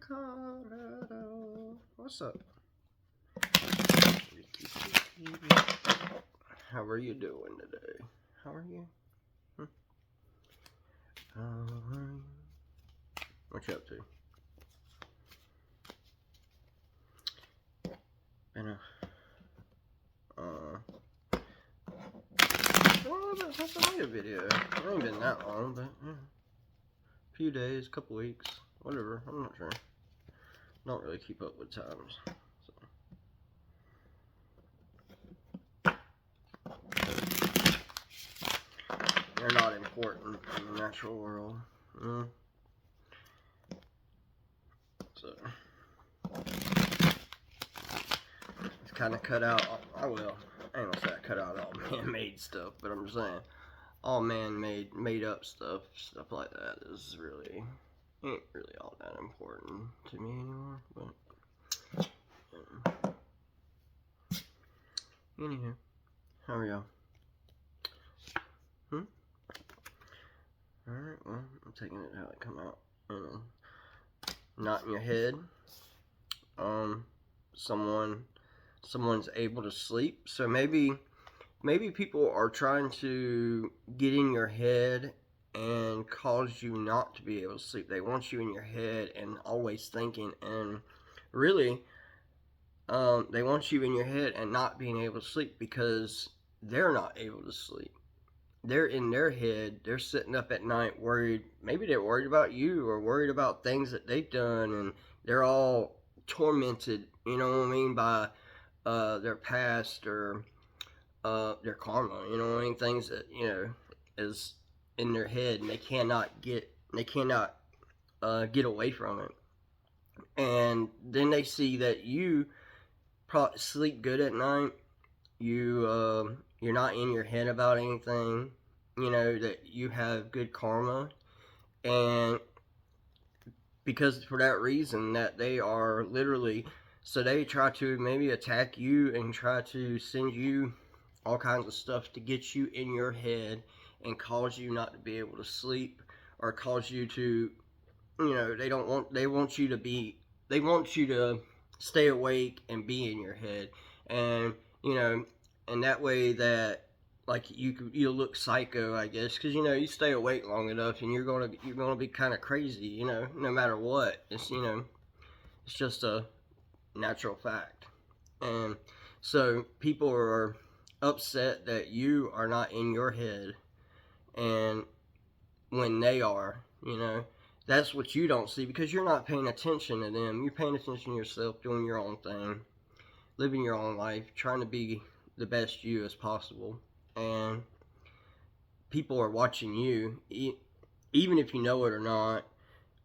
Colorado. What's up? How are you doing today? How are you? What you up to? Well, since I made a video. It ain't been that long, but a few days, couple weeks, whatever. I'm not sure. Don't really keep up with times. They're not important in the natural world. So it's kind of cut out. I ain't gonna say I cut out all man-made stuff, but I'm just saying all man-made, made-up stuff like that ain't really all that important to me anymore. But anywho, how are y'all? Alright, well, I'm taking it how it come out. Not in your head. Someone's able to sleep. So maybe people are trying to get in your head and cause you not to be able to sleep. They want you in your head and always thinking, and really, they want you in your head and not being able to sleep because they're not able to sleep. They're in their head, they're sitting up at night worried. Maybe they're worried about you or worried about things that they've done, and they're all tormented, you know what I mean, by their past or their karma, you know what I mean, things that, you know, is in their head, and they cannot get away from it. And then they see that you probably sleep good at night. You're not in your head about anything, you know, that you have good karma, and because for that reason that they are literally, so they try to maybe attack you and try to send you all kinds of stuff to get you in your head and cause you not to be able to sleep, or cause you to, you know, they want you to stay awake and be in your head, and you know, and that way that, like, you'll look psycho, I guess, because, you know, you stay awake long enough and you're gonna be kind of crazy, you know, no matter what. It's, you know, it's just a natural fact. And so people are upset that you are not in your head, and when they are, you know, that's what you don't see because you're not paying attention to them. You're paying attention to yourself, doing your own thing, living your own life, trying to be the best you as possible. And people are watching you, even if you know it or not.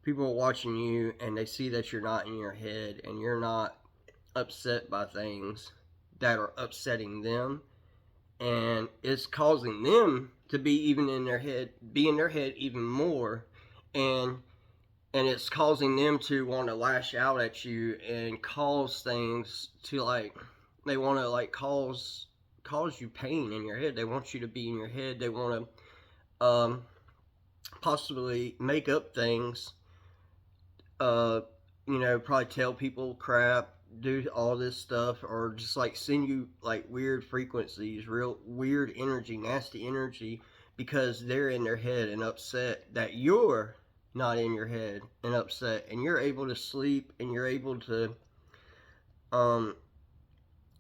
People are watching you, and they see that you're not in your head, and you're not upset by things that are upsetting them, and it's causing them to be even in their head, even more, and it's causing them to want to lash out at you and cause things to, like, they want to, like, cause you pain in your head. They want you to be in your head. They want to possibly make up things, you know, probably tell people crap, do all this stuff, or just, like, send you, like, weird frequencies, real weird energy, nasty energy, because they're in their head and upset that you're not in your head and upset, and you're able to sleep, and you're able to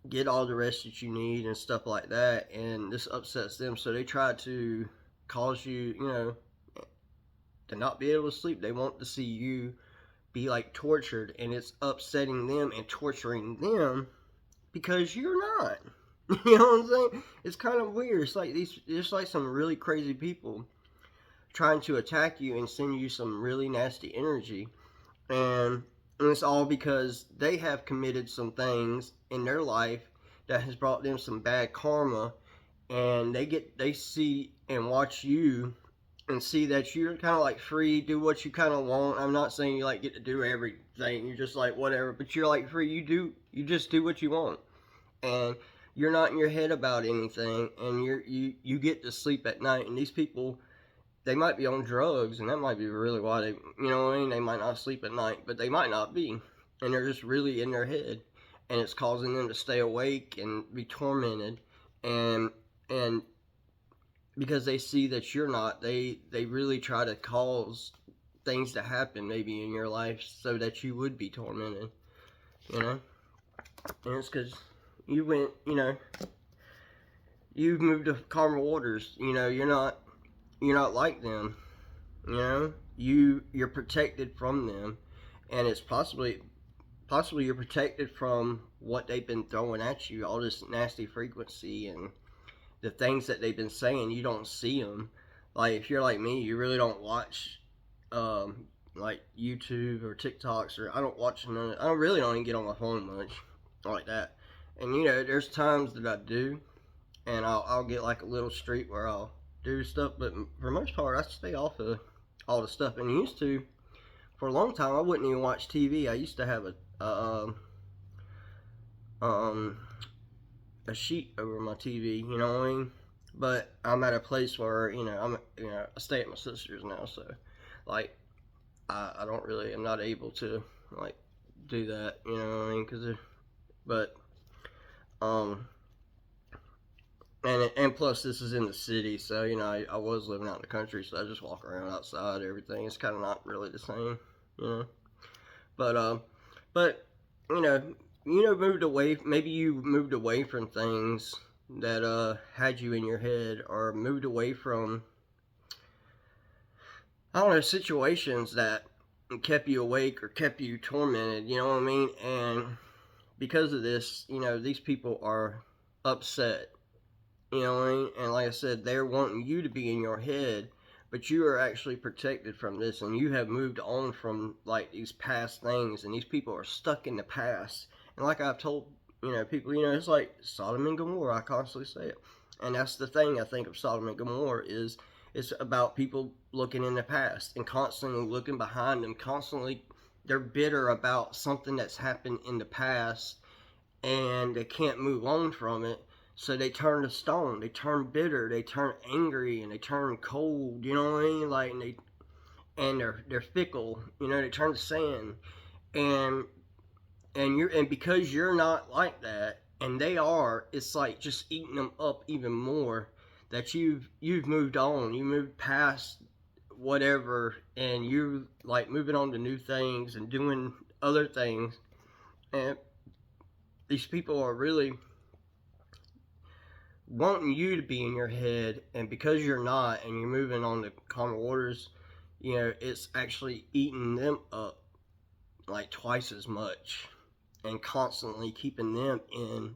get all the rest that you need and stuff like that, and this upsets them, so they try to cause you, you know, to not be able to sleep. They want to see you be, like, tortured, and it's upsetting them and torturing them because you're not. You know what I'm saying? It's kind of weird. It's like like some really crazy people trying to attack you and send you some really nasty energy, and it's all because they have committed some things in their life that has brought them some bad karma, and they see and watch you and see that you're kind of like free, do what you kind of want. I'm not saying you, like, get to do everything. You're just like whatever, but you're, like, free. You just do what you want, and you're not in your head about anything, and you get to sleep at night. And these people, they might be on drugs, and that might be really why they, you know what I mean? They might not sleep at night, but they might not be, and they're just really in their head, and it's causing them to stay awake and be tormented, and and because they see that you're not, they really try to cause things to happen maybe in your life so that you would be tormented, you know, and it's because you went, you know, you moved to calmer waters, you know, you're not like them. You know, you're protected from them, and it's possibly you're protected from what they've been throwing at you, all this nasty frequency and the things that they've been saying. You don't see them. Like if you're like me, you really don't watch like YouTube or TikToks, or I don't watch none. I don't really don't even get on my phone much like that. And you know, there's times that I do, and I'll get like a little streak where I'll do stuff, but for the most part, I stay off of all the stuff. And used to, for a long time, I wouldn't even watch TV. I used to have um, a sheet over my TV, you know what I mean? But I'm at a place where I stay at my sister's now, so like I don't really, I'm not able to like do that, you know what I mean? But um, and plus this is in the city, so you know I was living out in the country, so I just walk around outside. Everything it's kind of not really the same, you know. But but moved away. Maybe you moved away from things that had you in your head, or moved away from, I don't know, situations that kept you awake or kept you tormented. You know what I mean? And because of this, you know, these people are upset. You know what I mean? And like I said, they're wanting you to be in your head, but you are actually protected from this, and you have moved on from like these past things, and these people are stuck in the past. And like I've told, people, it's like Sodom and Gomorrah. I constantly say it, and that's the thing I think of Sodom and Gomorrah is it's about people looking in the past and constantly looking behind them. Constantly, they're bitter about something that's happened in the past, and they can't move on from it. So they turn to stone. They turn bitter. They turn angry, and they turn cold. You know what I mean? Like, they're fickle. You know, they turn to sand. And and because you're not like that, and they are, it's like just eating them up even more. That you've moved on. You moved past whatever, and you're like moving on to new things and doing other things. And these people are really wanting you to be in your head, and because you're not, and you're moving on to calmer waters, it's actually eating them up like twice as much, and constantly keeping them in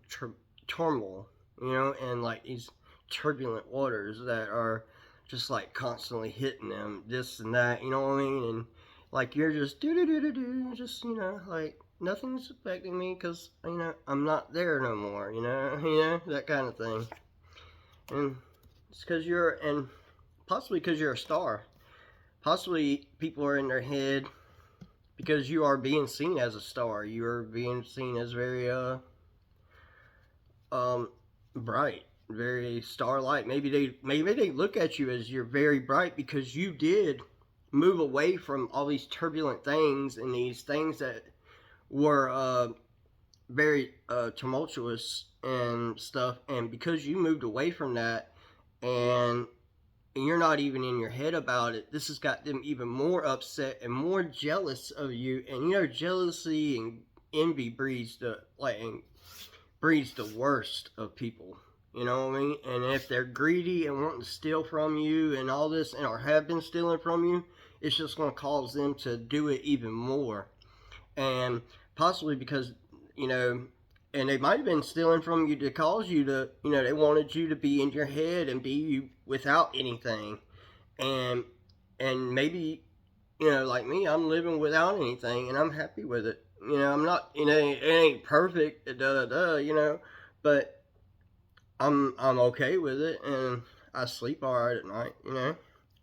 turmoil, and like these turbulent waters that are just like constantly hitting them, this and that, you know what I mean? And like you're just just like nothing's affecting me because I'm not there no more, that kind of thing. And it's because and possibly because you're a star. Possibly people are in their head because you are being seen as a star. You are being seen as very bright, very starlight. Maybe they look at you as you're very bright because you did move away from all these turbulent things and these things that were very tumultuous and stuff, and because you moved away from that, and you're not even in your head about it, this has got them even more upset and more jealous of you. And jealousy and envy breeds the worst of people, you know what I mean? And if they're greedy and wanting to steal from you and all this, and or have been stealing from you, it's just going to cause them to do it even more. And possibly because and they might have been stealing from you to cause you to, they wanted you to be in your head and be without anything. And maybe, like me, I'm living without anything and I'm happy with it. I'm not, it ain't perfect, but I'm okay with it, and I sleep alright at night,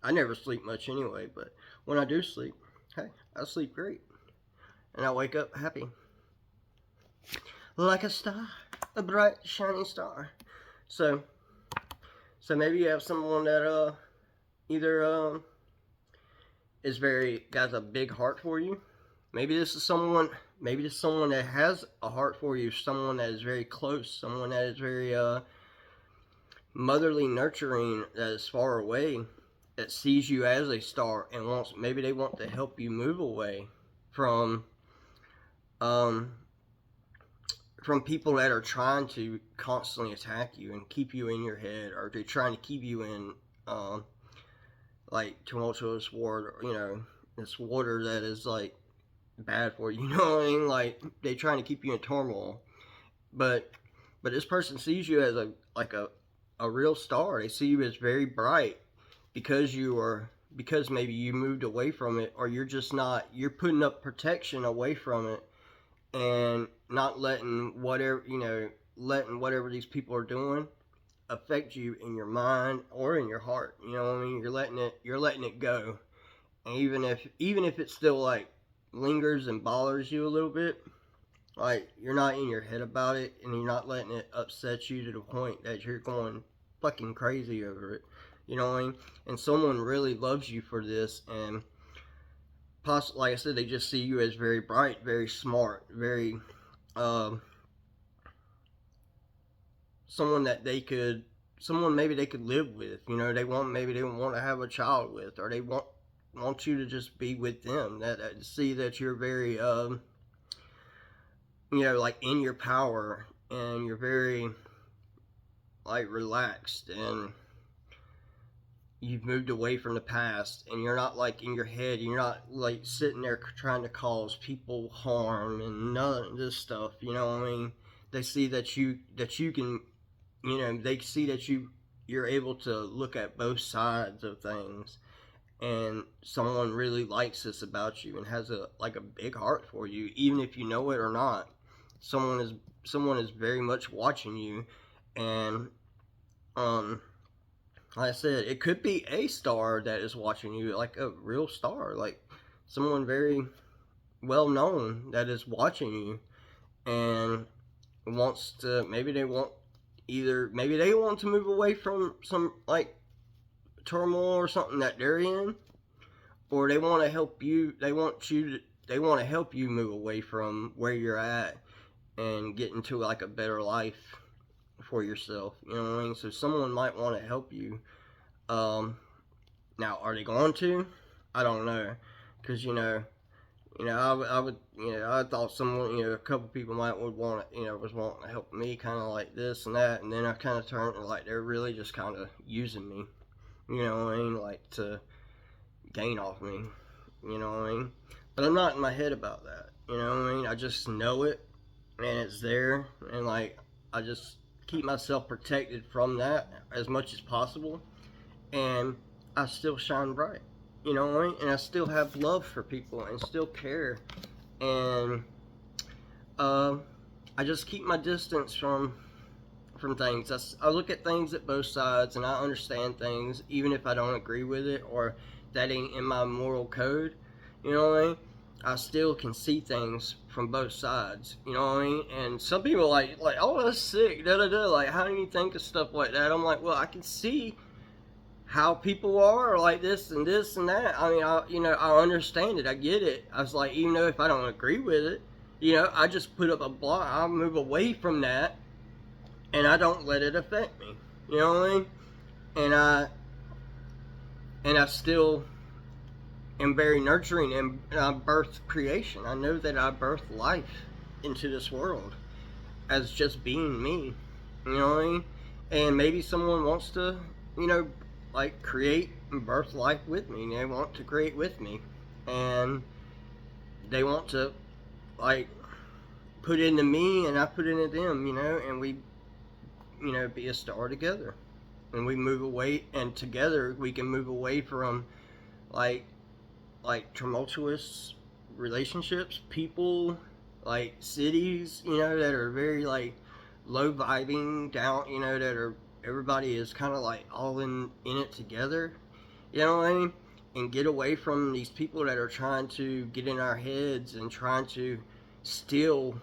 I never sleep much anyway, but when I do sleep, hey, I sleep great. And I wake up happy. Like a star. A bright, shining star. So maybe you have someone that, either is very got a big heart for you. Maybe this is someone. Maybe this is someone that has a heart for you. Someone that is very close. Someone that is very motherly, nurturing. That is far away. That sees you as a star and wants. Maybe they want to help you move away from um, people that are trying to constantly attack you and keep you in your head, or they're trying to keep you in like tumultuous water. This water that is like bad for you. You know what I mean? Like they trying to keep you in turmoil. But this person sees you as a real star. They see you as very bright because maybe you moved away from it, or you're just not, you're putting up protection away from it and not letting whatever these people are doing affect you in your mind or in your heart. You know what I mean? You're letting it go. And even if it still like lingers and bothers you a little bit, like you're not in your head about it, and you're not letting it upset you to the point that you're going fucking crazy over it. You know what I mean? And someone really loves you for this, and like I said, they just see you as very bright, very smart, very someone that someone maybe they could live with. Maybe they want to have a child with, or they want you to just be with them. That see that you're very like in your power, and you're very like relaxed, and you've moved away from the past, and you're not like in your head, you're not like sitting there trying to cause people harm and none of this stuff. You know what I mean? They see that you can, they see that you're able to look at both sides of things, and someone really likes this about you and has a big heart for you, even if you know it or not. Someone is very much watching you, and like I said, it could be a star that is watching you, like a real star, like someone very well known that is watching you and wants to. Maybe they want to move away from some like turmoil or something that they're in, or they want to help you. They want to help you move away from where you're at and get into like a better life for yourself. You know what I mean? So someone might want to help you. Now, are they going to? I don't know, because I would, I thought someone, a couple people would want to, was wanting to help me, kind of like this and that, and then I kind of turned like they're really just kind of using me. You know what I mean? Like to gain off me. You know what I mean? But I'm not in my head about that. You know what I mean? I just know it, and it's there, and like I just keep myself protected from that as much as possible, and I still shine bright. You know what I mean? And I still have love for people and still care, and I just keep my distance from things. I look at things at both sides, and I understand things even if I don't agree with it, or that ain't in my moral code. You know what I mean? I still can see things from both sides. You know what I mean? And some people like, oh, that's sick, da da da. Like, how do you think of stuff like that? I'm like, well, I can see how people are like this and that. I mean, I understand it. I get it. I was like, even though if I don't agree with it, I just put up a block. I move away from that, and I don't let it affect me. You know what I mean? And I still am very nurturing, and I birth creation. I know that I birth life into this world as just being me. You know what I mean? And maybe someone wants to, like create and birth life with me. They want to create with me, and they want to like put into me, and I put into them. And we, be a star together, and we move away, and together we can move away from like tumultuous relationships, people, like cities, that are very like low vibing down, that are everybody is kind of like all in it together. You know what I mean? And get away from these people that are trying to get in our heads and trying to steal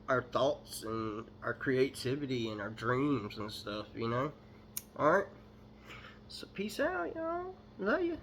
our thoughts and our creativity and our dreams and stuff. Alright? So peace out, y'all. Love you.